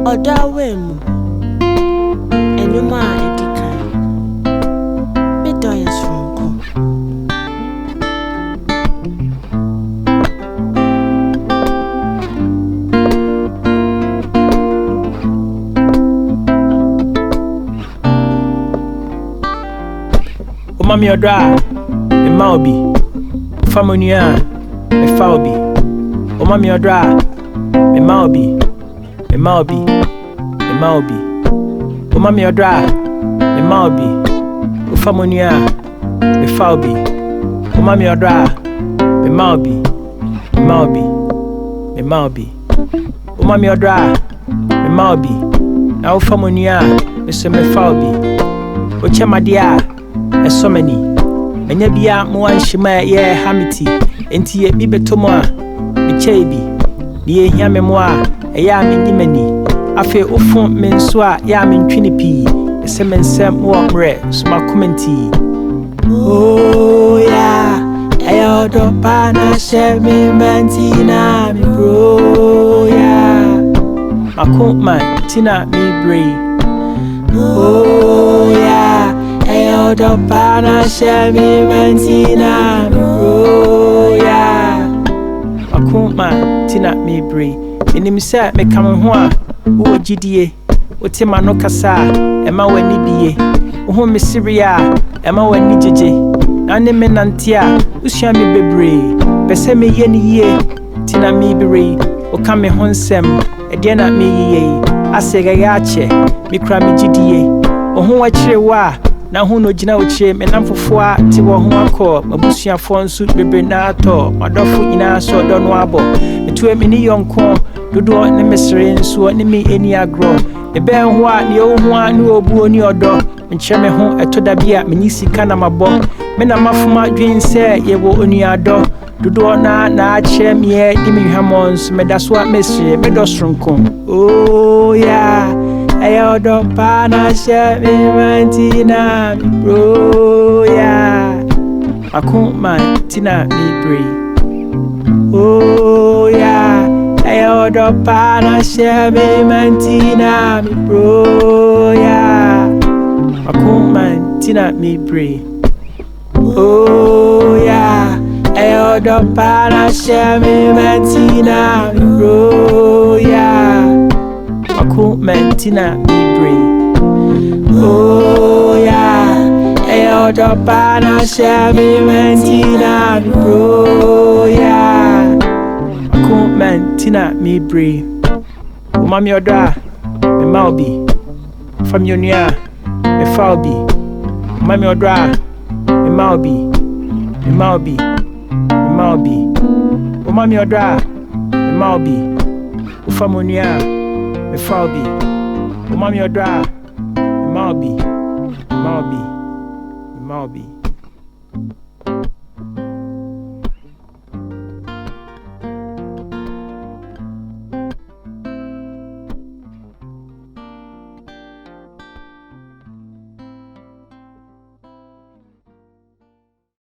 Odawem and your ma Edikan. Medo is Soronko. Mami odra, me maubi. Famonia, me faubi. O mami odra, me maubi. Me maubi. Me maubi. O mami odra, me maubi. O famonia, me faubi. O mami odra, me maubi. Me maubi. Me maubi. O mami odra, me maubi. Na o famonia, me se me faubi. O chamadia. So many. Menya bia mo anhima ye hamiti enti ye bi betomo a me chebi ye hia me mo a eya me nyimani afi ofo me nso a ya me ntwini pi se me nsem mo mre suma commenti oh yeah ayo do pana she me mantina me bro yeah makoma tina me brave oh yeah Andoh pana shemi mantina bro ya akuma tina me bre enim se me kam ho a wo gidie wo te ma no kasa e ma wani biye wo me siria e ma wani jeje ane me nante a usua me bebre pese me ye ni ye tina me bre wo ka me ho nsem e de na me ye asega ya che me kra me gidie wo ho wa kire wa na hu no gina uche me namfofo a ti wo ho akọ mabusuafo nso bebe na ato madofo nyina so do no abo metu emi ni yonko dodo ne mesre nso ne me eni agro e be ho a ne o ho a ne obu oni odo nche me ho etoda bia menyi sika na mabo me na mafoma dwen se ye wo oni ado dodo na ache me e di me hwamons me da so a mesre me do Soronko oh yeah Ayo do pana she me mantina bro yeah akuma tina me bre oh yeah ayo do pana she me mantina bro yeah akuma tina me bre oh yeah ayo do pana she me mantina bro yeah Mentina me bre oh yeah ayo do pana shemi mentina bro yeah mentina me bre o mami odra me maubi famionia me faubi mami odra me maubi me maubi me maubi o mami odra me maubi o famonia me faubi o mami odra me maubi me maubi me maubi